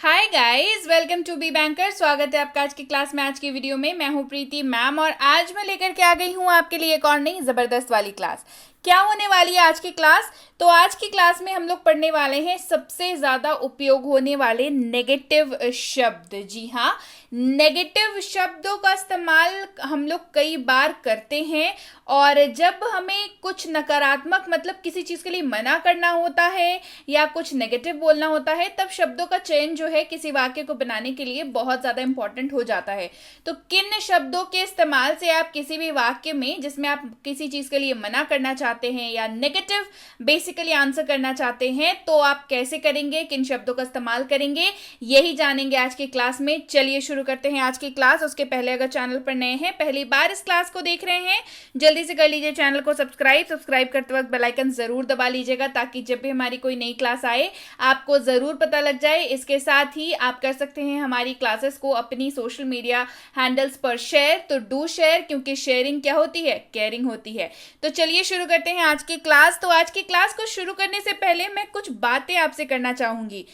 Hi guys, welcome to Be Banker. स्वागत है आपका आज की क्लास में। आज की वीडियो में मैं हूं प्रीति मैम और आज मैं लेकर के आ गई हूं आपके लिए एक और नई जबरदस्त वाली क्लास। क्या होने वाली है आज की क्लास? तो आज की क्लास में हम लोग पढ़ने वाले हैं सबसे ज्यादा उपयोग होने वाले नेगेटिव शब्द। जी हाँ, नेगेटिव शब्दों का इस्तेमाल हम लोग कई बार करते हैं और जब हमें कुछ नकारात्मक मतलब किसी चीज के लिए मना करना होता है या कुछ नेगेटिव बोलना होता है, तब शब्दों का चयन जो है किसी वाक्य को बनाने के लिए बहुत ज्यादा इंपॉर्टेंट हो जाता है। तो किन शब्दों के इस्तेमाल से आप किसी भी वाक्य में जिसमें आप किसी चीज के लिए मना करना चाहते हैं या नेगेटिव बेसिकली आंसर करना चाहते हैं, तो आप कैसे करेंगे, किन शब्दों का इस्तेमाल करेंगे, यही जानेंगे आज की क्लास में। चलिए शुरू करते हैं आज की क्लास। उसके पहले अगर चैनल पर नए हैं, पहली बार इस क्लास को देख रहे हैं, जल्दी से कर लीजिए चैनल को सब्सक्राइब करते वक्त बेल आइकन जरूर दबा लीजिएगा ताकि जब भी हमारी कोई नई क्लास आए आपको जरूर पता लग जाए। इसके साथ ही आप कर सकते हैं हमारी क्लासेस को अपनी सोशल मीडिया हैंडल्स पर शेयर, तो डू शेयर, क्योंकि शेयरिंग क्या होती है, केयरिंग होती है। तो चलिए शुरू करते हैं आज की क्लास। तो आज की क्लास को शुरू करने से पहले मैं कुछ बातें आपसे करना चाहूंगी।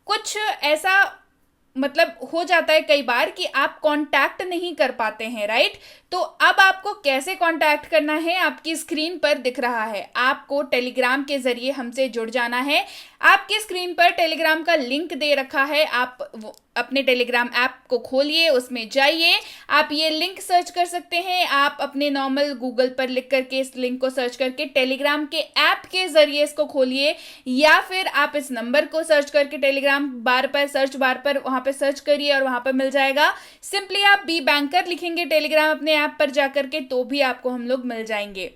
कुछ ऐसा मतलब हो जाता है कई बार कि आप कांटेक्ट नहीं कर पाते हैं, राइट? तो अब आपको कैसे कांटेक्ट करना है, आपकी स्क्रीन पर दिख रहा है। आपको टेलीग्राम के जरिए हमसे जुड़ जाना है। आपकी स्क्रीन पर टेलीग्राम का लिंक दे रखा है, आप अपने टेलीग्राम ऐप को खोलिए, उसमें जाइए, आप ये लिंक सर्च कर सकते हैं। आप अपने नॉर्मल गूगल पर लिख करके इस लिंक को सर्च करके टेलीग्राम के ऐप के जरिए इसको खोलिए, या फिर आप इस नंबर को सर्च करके टेलीग्राम बार पर सर्च बार पर वहां पे सर्च करिए और वहां पर मिल जाएगा। सिंपली आप बी बैंकर लिखेंगे टेलीग्राम अपने ऐप पर जाकर के, तो भी आपको हम लोग मिल जाएंगे।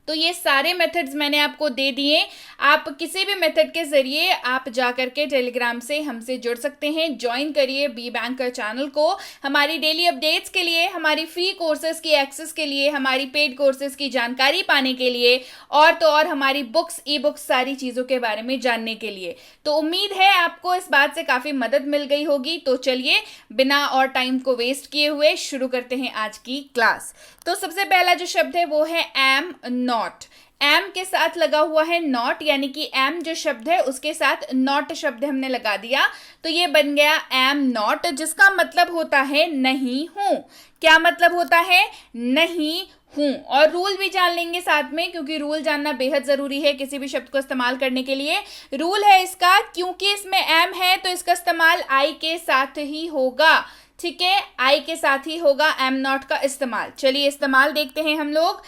तो ये सारे मेथड्स मैंने आपको दे दिए। आप किसी भी मेथड के जरिए आप जाकर के टेलीग्राम से हमसे जुड़ सकते हैं। ज्वाइन करिए बी बैंकर चैनल को, हमारी डेली अपडेट्स के लिए, हमारी फ्री कोर्सेज की एक्सेस के लिए, हमारी पेड कोर्सेज की जानकारी पाने के लिए, और तो और हमारी बुक्स, ई बुक्स, सारी चीज़ों के बारे में जानने के लिए। तो उम्मीद है आपको इस बात से काफ़ी मदद मिल गई होगी। तो चलिए बिना और टाइम को वेस्ट किए हुए शुरू करते हैं आज की क्लास। तो सबसे पहला जो शब्द है वो है एम नॉट। एम के साथ लगा हुआ है नॉट, यानी कि एम जो शब्द है उसके साथ नॉट शब्द हमने लगा दिया, तो ये बन गया एम नॉट, जिसका मतलब होता है नहीं हूं। क्या मतलब होता है? नहीं हूं। और रूल भी जान लेंगे साथ में, क्योंकि रूल जानना बेहद जरूरी है किसी भी शब्द को इस्तेमाल करने के लिए। रूल है इसका, क्योंकि इसमें एम है तो इसका इस्तेमाल आई के साथ ही होगा। ठीक है, आई के साथ ही होगा एम नॉट का इस्तेमाल। चलिए इस्तेमाल देखते हैं हम लोग।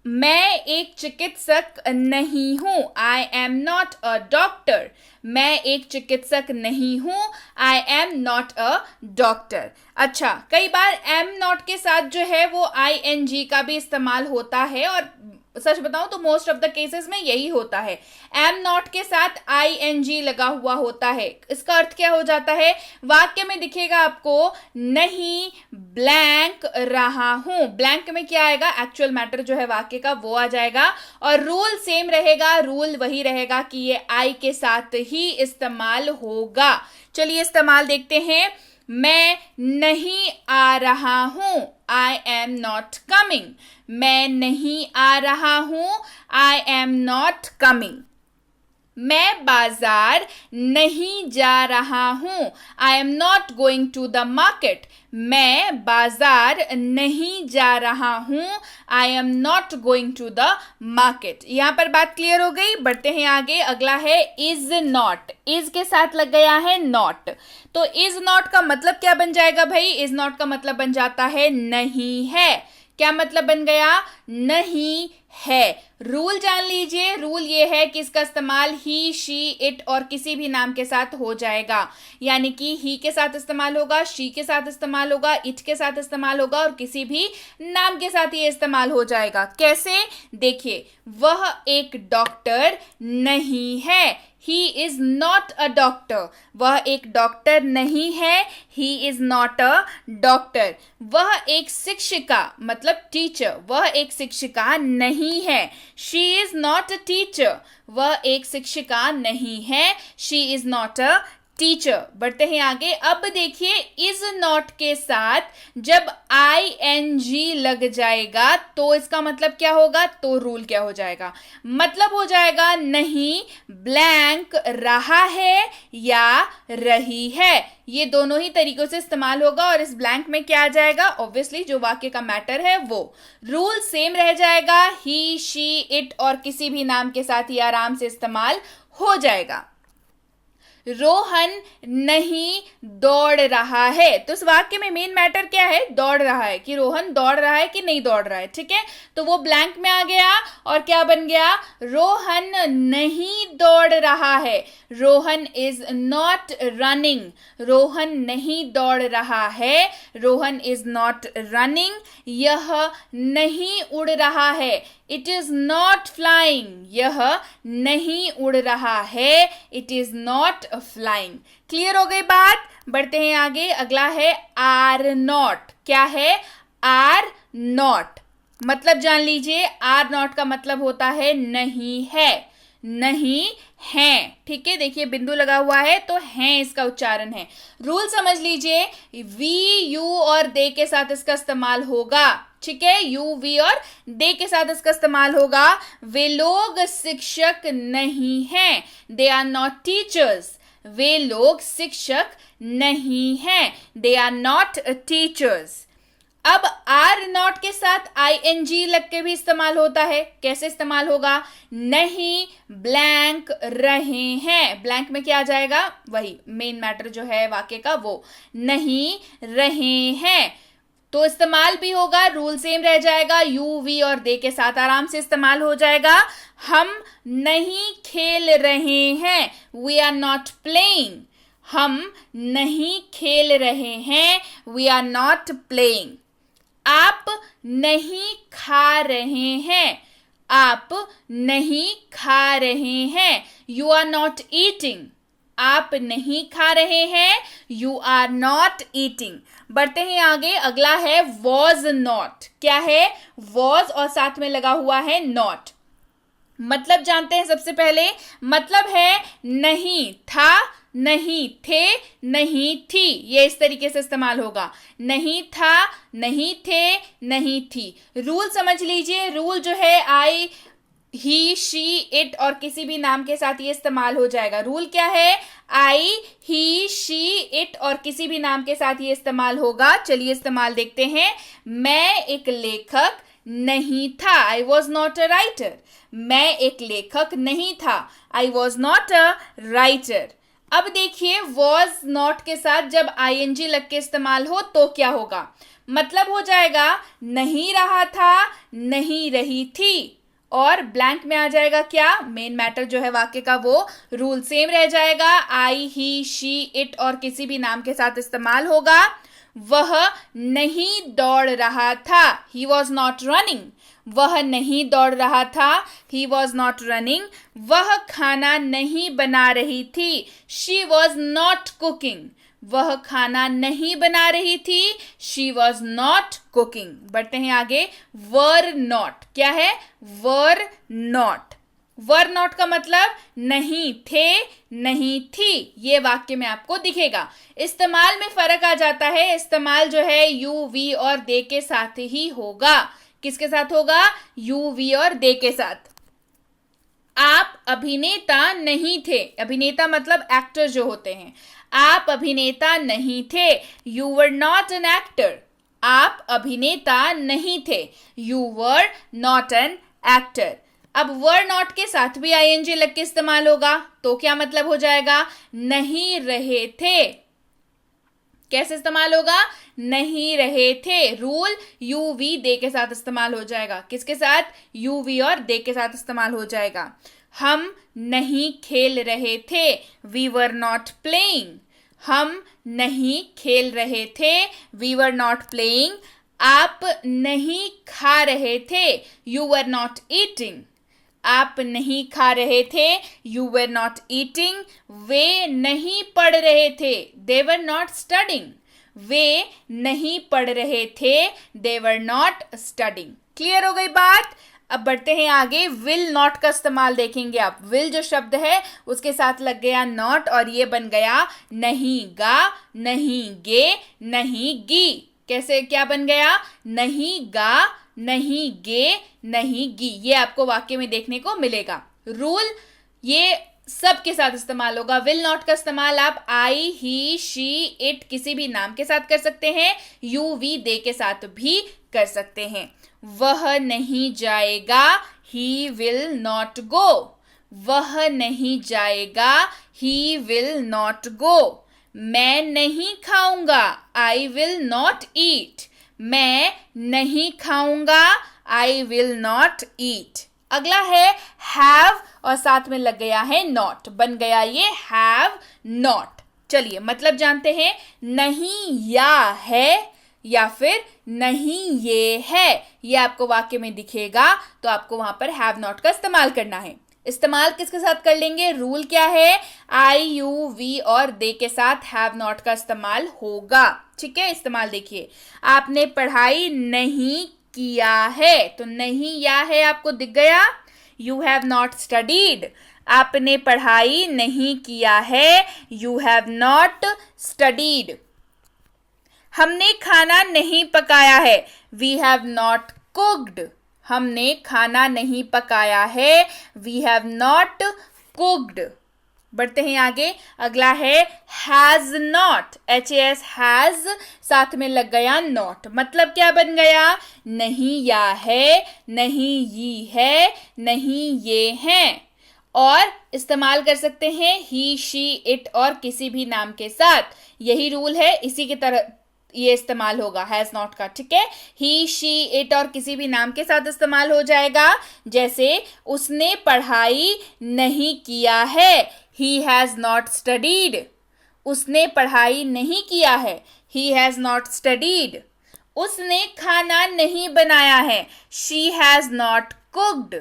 मैं एक चिकित्सक नहीं हूं, I am not a doctor. मैं एक चिकित्सक नहीं हूं, I am not a doctor. अच्छा, कई बार एम नॉट के साथ जो है वो आई एन जी का भी इस्तेमाल होता है, और सच बताऊं तो मोस्ट ऑफ द केसेस में यही होता है। एम नॉट के साथ आई एन जी लगा हुआ होता है। इसका अर्थ क्या हो जाता है? वाक्य में दिखेगा आपको, नहीं ब्लैंक रहा हूं। ब्लैंक में क्या आएगा? एक्चुअल मैटर जो है वाक्य का वो आ जाएगा, और रूल सेम रहेगा। रूल वही रहेगा कि ये आई के साथ ही इस्तेमाल होगा। चलिए इस्तेमाल देखते हैं। मैं नहीं आ रहा हूं, आई एम नॉट कमिंग। मैं नहीं आ रहा हूं, आई एम नॉट कमिंग। मैं बाजार नहीं जा रहा हूं, I am not going to the market. मैं बाजार नहीं जा रहा हूं, I am not going to the market. यहां पर बात क्लियर हो गई। बढ़ते हैं आगे। अगला है इज नॉट। इज के साथ लग गया है नॉट, तो इज नॉट का मतलब क्या बन जाएगा भाई? इज नॉट का मतलब बन जाता है नहीं है। क्या मतलब बन गया? नहीं है। रूल जान लीजिए। रूल ये है कि इसका इस्तेमाल ही, शी, इट और किसी भी नाम के साथ हो जाएगा। यानी कि ही के साथ इस्तेमाल होगा, शी के साथ इस्तेमाल होगा, इट के साथ इस्तेमाल होगा, और किसी भी नाम के साथ ये इस्तेमाल हो जाएगा। कैसे? देखिए, वह एक डॉक्टर नहीं है, he is not a doctor. वह एक डॉक्टर नहीं है, he is not a doctor. वह एक शिक्षिका मतलब टीचर, वह एक शिक्षिका नहीं है, she is not a teacher. वह एक शिक्षिका नहीं है, she is not a teacher. बढ़ते हैं आगे। अब देखिए इज नॉट के साथ जब ing लग जाएगा तो इसका मतलब क्या होगा, तो रूल क्या हो जाएगा, मतलब हो जाएगा नहीं ब्लैंक रहा है या रही है। ये दोनों ही तरीकों से इस्तेमाल होगा और इस ब्लैंक में क्या आ जाएगा, ऑब्वियसली जो वाक्य का मैटर है वो। रूल सेम रह जाएगा, ही शी इट और किसी भी नाम के साथ ये आराम से इस्तेमाल हो जाएगा। रोहन नहीं दौड़ रहा है, तो इस वाक्य में मेन मैटर क्या है, दौड़ रहा है, कि रोहन दौड़ रहा है कि नहीं दौड़ रहा है। ठीक है, तो वो ब्लैंक में आ गया और क्या बन गया, रोहन नहीं दौड़ रहा है। Rohan is not running, Rohan नहीं दौड़ रहा है, रोहन इज नॉट रनिंग। यह नहीं उड़ रहा है, इट इज नॉट फ्लाइंग, यह नहीं उड़ रहा है, it is not flying. Clear हो गई बात। बढ़ते हैं आगे। अगला है आर नॉट। क्या है, आर नॉट, मतलब जान लीजिए आर नॉट का मतलब होता है नहीं है, नहीं है। ठीक है, देखिए बिंदु लगा हुआ है तो है इसका उच्चारण है। रूल समझ लीजिए, वी यू और दे के साथ इसका इस्तेमाल होगा। ठीक है, यू वी और दे के साथ इसका इस्तेमाल होगा। वे लोग शिक्षक नहीं हैं, दे आर नॉट टीचर्स। वे लोग शिक्षक नहीं हैं, दे आर नॉट टीचर्स। अब आर नॉट के साथ ing लग के भी इस्तेमाल होता है। कैसे इस्तेमाल होगा, नहीं ब्लैंक रहे हैं, ब्लैंक में क्या आ जाएगा, वही मेन मैटर जो है वाक्य का वो, नहीं रहे हैं। तो इस्तेमाल भी होगा, रूल सेम रह जाएगा, यू वी और दे के साथ आराम से इस्तेमाल हो जाएगा। हम नहीं खेल रहे हैं, वी आर नॉट प्लेइंग। हम नहीं खेल रहे हैं, वी आर नॉट प्लेइंग। आप नहीं खा रहे हैं, आप नहीं खा रहे हैं, यू आर नॉट ईटिंग। आप नहीं खा रहे हैं, यू आर नॉट ईटिंग। बढ़ते हैं आगे। अगला है वॉज नॉट। क्या है, वॉज और साथ में लगा हुआ है नॉट। मतलब जानते हैं सबसे पहले, मतलब है नहीं था, नहीं थे, नहीं थी। ये इस तरीके से इस्तेमाल होगा, नहीं था, नहीं थे, नहीं थी। रूल समझ लीजिए, रूल जो है आई ही शी इट और किसी भी नाम के साथ ये इस्तेमाल हो जाएगा। रूल क्या है, आई ही शी इट और किसी भी नाम के साथ ये इस्तेमाल होगा। चलिए इस्तेमाल देखते हैं। मैं एक लेखक नहीं था, I was not a writer. मैं एक लेखक नहीं था, I was not a writer. अब देखिए वॉज नॉट के साथ जब ing लग के इस्तेमाल हो तो क्या होगा, मतलब हो जाएगा नहीं रहा था, नहीं रही थी, और ब्लैंक में आ जाएगा क्या, मेन मैटर जो है वाक्य का वो। रूल सेम रह जाएगा, आई ही शी इट और किसी भी नाम के साथ इस्तेमाल होगा। वह नहीं दौड़ रहा था, ही वॉज नॉट रनिंग। वह नहीं दौड़ रहा था, ही वॉज नॉट रनिंग। वह खाना नहीं बना रही थी, शी वॉज नॉट कुकिंग। वह खाना नहीं बना रही थी, शी वॉज नॉट कुकिंग। बढ़ते हैं आगे। Were not. क्या है, वर नॉट। वर नॉट का मतलब नहीं थे, नहीं थी। ये वाक्य में आपको दिखेगा। इस्तेमाल में फर्क आ जाता है, इस्तेमाल जो है यू वी और दे के साथ ही होगा। किसके साथ होगा, यू वी और दे के साथ। आप अभिनेता नहीं थे, अभिनेता मतलब एक्टर जो होते हैं। आप अभिनेता नहीं थे, you were not an actor. आप अभिनेता नहीं थे, you were not an actor. अब वर नॉट के साथ भी ing लग के इस्तेमाल होगा तो क्या मतलब हो जाएगा, नहीं रहे थे। कैसे इस्तेमाल होगा, नहीं रहे थे। रूल यू वी दे के साथ इस्तेमाल हो जाएगा। किसके साथ, यू वी और दे के साथ इस्तेमाल हो जाएगा। हम नहीं खेल रहे थे, वी वर नॉट प्लेइंग। हम नहीं खेल रहे थे, वी वर नॉट प्लेइंग। आप नहीं खा रहे थे, यू वर नॉट ईटिंग। आप नहीं खा रहे थे, यू वर नॉट ईटिंग। वे नहीं पढ़ रहे थे, दे वर नॉट स्टडिंग। वे नहीं पढ़ रहे थे, दे वर नॉट स्टडिंग। क्लियर हो गई बात। अब बढ़ते हैं आगे, विल नॉट का इस्तेमाल देखेंगे आप। विल जो शब्द है उसके साथ लग गया नॉट और ये बन गया नहीं गा, नहीं गे, नहीं गी। कैसे, क्या बन गया? नहीं गा, नहीं गे, नहीं गी। ये आपको वाक्य में देखने को मिलेगा। रूल ये सब के साथ इस्तेमाल होगा। विल नॉट का इस्तेमाल आप आई, ही, शी, इट किसी भी नाम के साथ कर सकते हैं। यू, वी, दे के साथ भी कर सकते हैं। वह नहीं जाएगा, ही विल नॉट गो। वह नहीं जाएगा, ही विल नॉट गो। मैं नहीं खाऊंगा, आई विल नॉट ईट। मैं नहीं खाऊंगा, आई विल नॉट ईट। अगला है हैव और साथ में लग गया है नॉट, बन गया ये हैव नॉट। चलिए मतलब जानते हैं, नहीं या है या फिर नहीं ये है, ये आपको वाक्य में दिखेगा तो आपको वहां पर हैव नॉट का इस्तेमाल करना है। इस्तेमाल किसके साथ कर लेंगे? रूल क्या है? आई, यू, वी और दे के साथ हैव नॉट का इस्तेमाल होगा। ठीक है, इस्तेमाल देखिए। आपने पढ़ाई नहीं किया है, तो नहीं या है आपको दिख गया। You have not studied. आपने पढ़ाई नहीं किया है, यू हैव नॉट स्टडीड। हमने खाना नहीं पकाया है, वी हैव नॉट कुक्ड। हमने खाना नहीं पकाया है, वी हैव नॉट कुक्ड। बढ़ते हैं आगे, अगला है हैज नॉट, HAS हैज, साथ में लग गया नॉट। मतलब क्या बन गया? नहीं या है, नहीं ये है, नहीं ये हैं। और इस्तेमाल कर सकते हैं ही, शी, इट और किसी भी नाम के साथ। यही रूल है, इसी की तरह ये इस्तेमाल होगा हैज नॉट का। ठीक है, ही, शी, इट और किसी भी नाम के साथ इस्तेमाल हो जाएगा। जैसे उसने पढ़ाई नहीं किया है, ही हैज नॉट स्टडीड। उसने पढ़ाई नहीं किया है, ही हैज नॉट स्टडीड। उसने खाना नहीं बनाया है, शी हैज नॉट कुक्ड।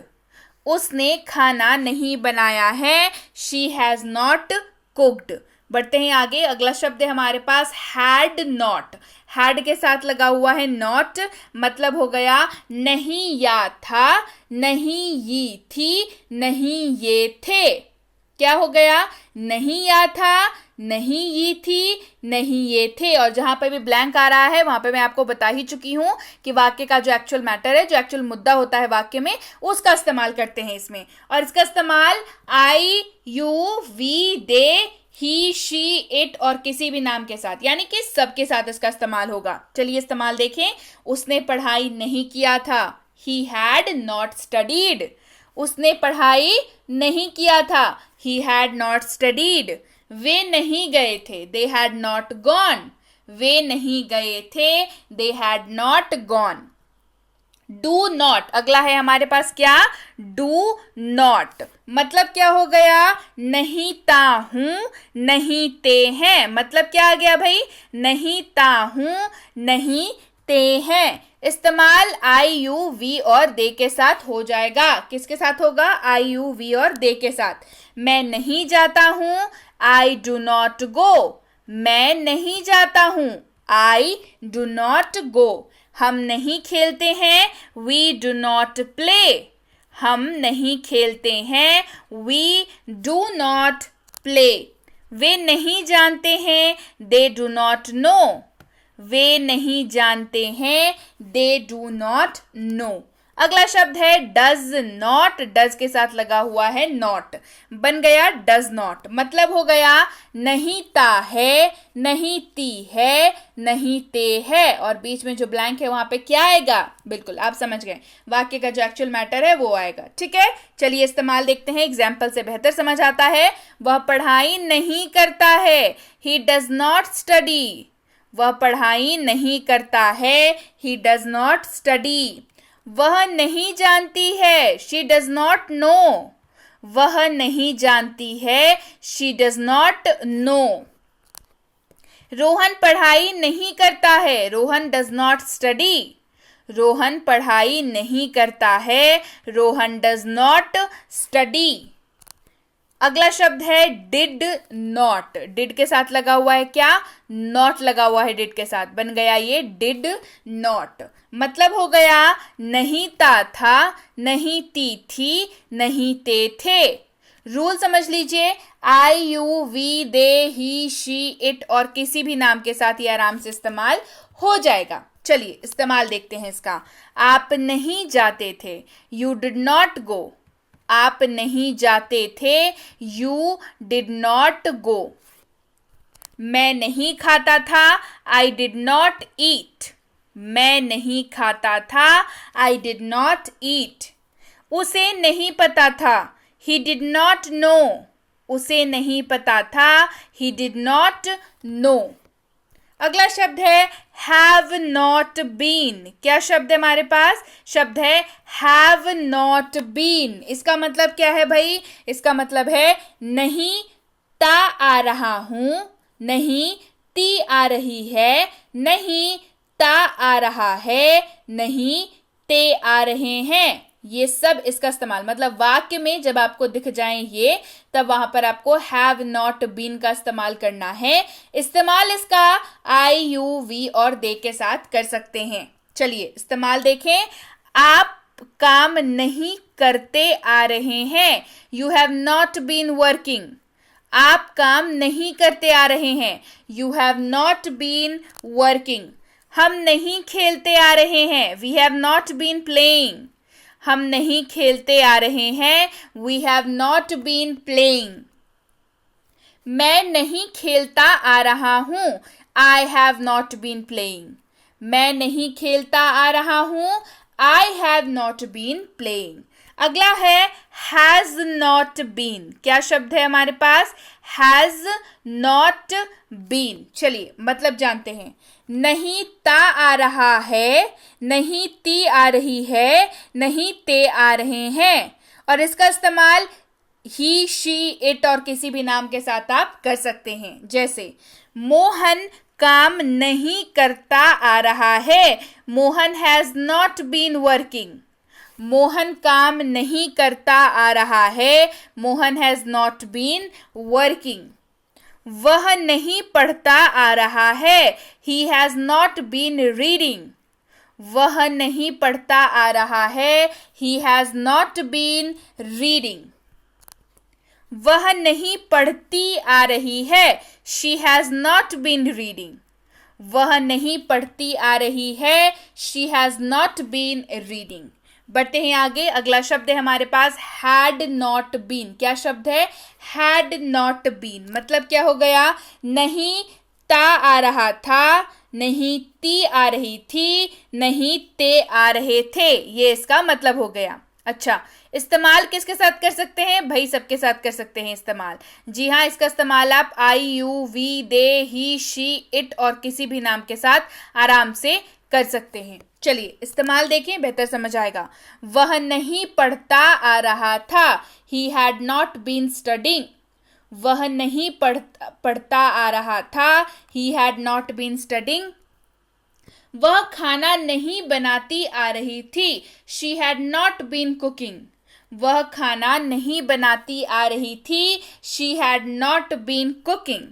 उसने खाना नहीं बनाया है, शी हैज नॉट कुक्ड। बढ़ते हैं आगे, अगला शब्द है हमारे पास हैड नॉट। हैड के साथ लगा हुआ है नॉट, मतलब हो गया नहीं या था, नहीं ये थी, नहीं ये थे। क्या हो गया? नहीं या था, नहीं ये थी, नहीं ये थे। और जहां पर भी ब्लैंक आ रहा है वहां पे मैं आपको बता ही चुकी हूं कि वाक्य का जो एक्चुअल मैटर है, जो एक्चुअल मुद्दा होता है वाक्य में, उसका इस्तेमाल करते हैं इसमें। और इसका इस्तेमाल I, you, we, they, he, she, it और किसी भी नाम के साथ, यानी कि सबके साथ इसका इस्तेमाल होगा। चलिए इस्तेमाल देखें। उसने पढ़ाई नहीं किया था, ही हैड नॉट स्टडीड। उसने पढ़ाई नहीं किया था, ही हैड नॉट स्टडीड। वे नहीं गए थे, दे हैड नॉट गॉन। वे नहीं गए थे, they had not gone. Do not, अगला है हमारे पास क्या? Do not. मतलब क्या हो गया? नहीं ता हूं, नहीं ते हैं। मतलब क्या आ गया भाई? नहीं ता हूं, नहीं ते हैं। इस्तेमाल आई, यू, वी और दे के साथ हो जाएगा। किसके साथ होगा? आई, यू, वी और दे के साथ। मैं नहीं जाता हूं, आई डू नॉट गो। मैं नहीं जाता हूं, आई डू नॉट गो। हम नहीं खेलते हैं, वी डू नॉट प्ले। हम नहीं खेलते हैं, वी डू नॉट प्ले। वे नहीं जानते हैं, दे डू नॉट नो। वे नहीं जानते हैं, दे डू नॉट नो। अगला शब्द है डज नॉट। डज के साथ लगा हुआ है नॉट, बन गया डज नॉट। मतलब हो गया नहीं ता है, नहीं ती है, नहीं ते है। और बीच में जो ब्लैंक है वहां पे क्या आएगा? बिल्कुल आप समझ गए, वाक्य का जो एक्चुअल मैटर है वो आएगा। ठीक है, चलिए इस्तेमाल देखते हैं। एग्जाम्पल से बेहतर समझ आता है। वह पढ़ाई नहीं करता है, ही डज नॉट स्टडी। वह पढ़ाई नहीं करता है, ही डज नॉट स्टडी। वह नहीं जानती है, शी डज नॉट नो। वह नहीं जानती है, she does not know. Rohan पढ़ाई नहीं करता है, Rohan does not study. Rohan पढ़ाई नहीं करता है, रोहन डज नॉट स्टडी। अगला शब्द है डिड नॉट। डिड के साथ लगा हुआ है क्या? नॉट लगा हुआ है डिड के साथ, बन गया ये डिड नॉट। मतलब हो गया नहीं था, नहीं थी, नहीं थे। रूल समझ लीजिए, I, you, we, they, he, she, it और किसी भी नाम के साथ ये आराम से इस्तेमाल हो जाएगा। चलिए इस्तेमाल देखते हैं इसका। आप नहीं जाते थे, यू डिड नॉट गो। आप नहीं जाते थे, यू डिड नॉट गो। मैं नहीं खाता था, आई डिड नॉट ईट। मैं नहीं खाता था, आई डिड नॉट ईट। उसे नहीं पता था, he did not know। उसे नहीं पता था, he did not know। अगला शब्द है have not been। क्या शब्द है हमारे पास? शब्द है have not been। इसका मतलब क्या है भाई? इसका मतलब है नहीं ता आ रहा हूं, नहीं ती आ रही है, नहीं ता आ रहा है, नहीं ते आ रहे हैं। ये सब इसका इस्तेमाल, मतलब वाक्य में जब आपको दिख जाएं ये, तब वहां पर आपको हैव नॉट बीन का इस्तेमाल करना है। इस्तेमाल इसका आई, यू, वी और दे के साथ कर सकते हैं। चलिए इस्तेमाल देखें। आप काम नहीं करते आ रहे हैं, you have not been working. आप काम नहीं करते आ रहे हैं, you have not been working. हम नहीं खेलते आ रहे हैं, we have not been playing. हम नहीं खेलते आ रहे हैं, we have not been playing. मैं नहीं खेलता आ रहा हूं, I have not been playing. मैं नहीं खेलता आ रहा हूं, I have not been playing. अगला है हैज नॉट बीन। क्या शब्द है हमारे पास? Has not been. चलिए मतलब जानते हैं। नहीं ता आ रहा है, नहीं ती आ रही है, नहीं ते आ रहे हैं। और इसका इस्तेमाल ही, शी, इट और किसी भी नाम के साथ आप कर सकते हैं। जैसे मोहन काम नहीं करता आ रहा है, Mohan has not been working. Mohan काम नहीं करता आ रहा है, Mohan has not been working. वह नहीं पढ़ता आ रहा है, he has not been reading. वह नहीं पढ़ता आ रहा है, he has not been reading. वह नहीं पढ़ती आ रही है, she has not been reading. वह नहीं पढ़ती आ रही है, she has not been reading. बढ़ते हैं आगे। अगला शब्द है हमारे पास हैड नॉट बीन। क्या शब्द है? Had not been. मतलब क्या हो गया? नहीं ता आ रहा था, नहीं ती आ रही थी, नहीं ते आ रहे थे। ये इसका मतलब हो गया। अच्छा, इस्तेमाल किसके साथ कर सकते हैं? भाई सबके साथ कर सकते हैं इस्तेमाल। जी हाँ, इसका इस्तेमाल आप I, you, we, they, he, she, it और किसी भी नाम के साथ आराम से कर सकते हैं। चलिए इस्तेमाल देखें, बेहतर समझ आएगा। वह नहीं पढ़ता आ रहा था, he had not been studying. वह नहीं पढ़ता आ रहा था, he had not been studying. वह खाना नहीं बनाती आ रही थी, she had not been cooking. वह खाना नहीं बनाती आ रही थी, she had not been cooking.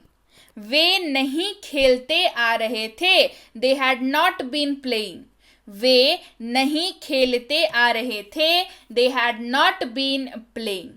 वे नहीं खेलते आ रहे थे, they had not been playing. वे नहीं खेलते आ रहे थे, they had not been playing.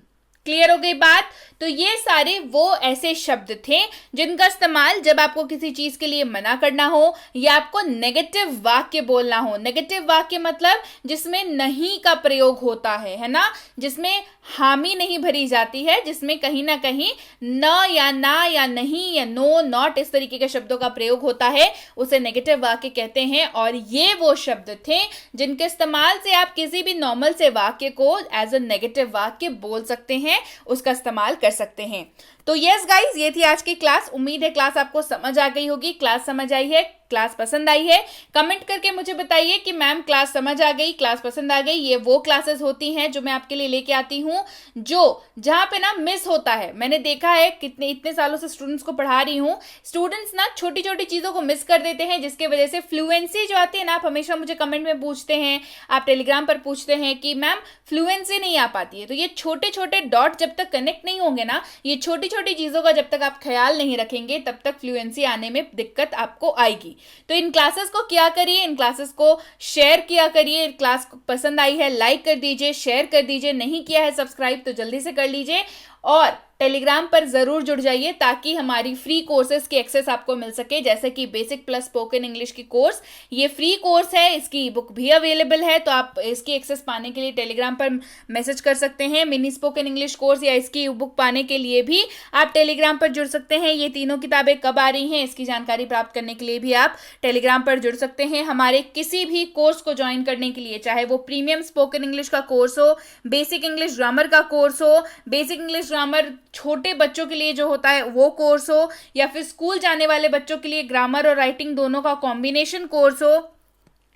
Clear हो गई बात? तो ये सारे वो ऐसे शब्द थे जिनका इस्तेमाल जब आपको किसी चीज के लिए मना करना हो या आपको नेगेटिव वाक्य बोलना हो। नेगेटिव वाक्य मतलब जिसमें नहीं का प्रयोग होता है ना, जिसमें हामी नहीं भरी जाती है, जिसमें कहीं ना कहीं न या ना या नहीं या नो, नॉट इस तरीके के शब्दों का प्रयोग होता है, उसे नेगेटिव वाक्य कहते हैं। और ये वो शब्द थे जिनके इस्तेमाल से आप किसी भी नॉर्मल से वाक्य को एज अ नेगेटिव वाक्य बोल सकते हैं, उसका इस्तेमाल कर सकते हैं। तो यस गाइज, ये थी आज की क्लास। उम्मीद है क्लास आपको समझ आ गई होगी। क्लास समझ आई है, क्लास पसंद आई है, कमेंट करके मुझे बताइए कि मैम क्लास समझ आ गई, क्लास पसंद आ गई। ये वो क्लासेस होती हैं जो मैं आपके लिए लेके आती हूँ, जो जहाँ पे ना मिस होता है। मैंने देखा है कितने इतने सालों से स्टूडेंट्स को पढ़ा रही हूँ, स्टूडेंट्स ना छोटी छोटी चीज़ों को मिस कर देते हैं, जिसके वजह से फ्लुएंसी जो आती है ना, आप हमेशा मुझे कमेंट में पूछते हैं, आप टेलीग्राम पर पूछते हैं कि मैम फ्लुएंसी नहीं आ पाती है। तो ये छोटे छोटे डॉट जब तक कनेक्ट नहीं होंगे ना, ये छोटी छोटी चीज़ों का जब तक आप ख्याल नहीं रखेंगे, तब तक फ्लुएंसी आने में दिक्कत आपको आएगी। तो इन क्लासेस को क्या करिए, इन क्लासेस को शेयर किया करिए। क्लास पसंद आई है लाइक कर दीजिए, शेयर कर दीजिए, नहीं किया है सब्सक्राइब तो जल्दी से कर लीजिए, और टेलीग्राम पर जरूर जुड़ जाइए ताकि हमारी फ्री कोर्सेज की एक्सेस आपको मिल सके। जैसे कि बेसिक प्लस स्पोकन इंग्लिश की कोर्स, ये फ्री कोर्स है, इसकी ई बुक भी अवेलेबल है, तो आप इसकी एक्सेस पाने के लिए टेलीग्राम पर मैसेज कर सकते हैं। मिनी स्पोकन इंग्लिश कोर्स या इसकी ई बुक पाने के लिए भी आप टेलीग्राम पर जुड़ सकते हैं। ये तीनों किताबें कब आ रही हैं, इसकी जानकारी प्राप्त करने के लिए भी आप टेलीग्राम पर जुड़ सकते हैं। हमारे किसी भी कोर्स को ज्वाइन करने के लिए, चाहे वो प्रीमियम स्पोकन इंग्लिश का कोर्स हो, बेसिक इंग्लिश ग्रामर का कोर्स हो, बेसिक इंग्लिश ग्रामर छोटे बच्चों के लिए जो होता है वो कोर्स हो, या फिर स्कूल जाने वाले बच्चों के लिए ग्रामर और राइटिंग दोनों का कॉम्बिनेशन कोर्स हो,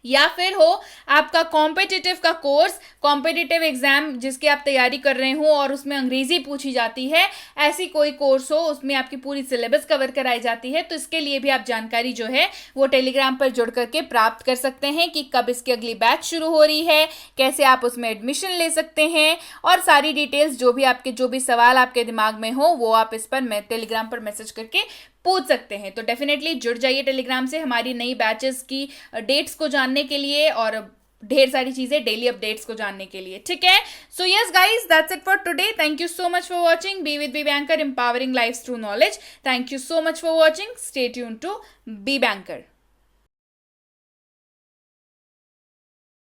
या फिर हो आपका कॉम्पिटिटिव का कोर्स, कॉम्पिटिटिव एग्जाम जिसकी आप तैयारी कर रहे हो और उसमें अंग्रेजी पूछी जाती है, ऐसी कोई कोर्स हो, उसमें आपकी पूरी सिलेबस कवर कराई जाती है, तो इसके लिए भी आप जानकारी जो है वो टेलीग्राम पर जुड़ करके प्राप्त कर सकते हैं कि कब इसकी अगली बैच शुरू हो रही है, कैसे आप उसमें एडमिशन ले सकते हैं, और सारी डिटेल्स जो भी सवाल आपके दिमाग में हो वो आप इस पर टेलीग्राम पर मैसेज करके पूछ सकते हैं। तो डेफिनेटली जुड़ जाइए टेलीग्राम से हमारी नई बैचेस की डेट्स को जानने के लिए और ढेर सारी चीजें, डेली अपडेट्स को जानने के लिए। ठीक है, so yes guys, that's it for today. Thank you so much for watching be with Be Banker, empowering life through knowledge. Thank you so much for watching, stay tune to Be banker.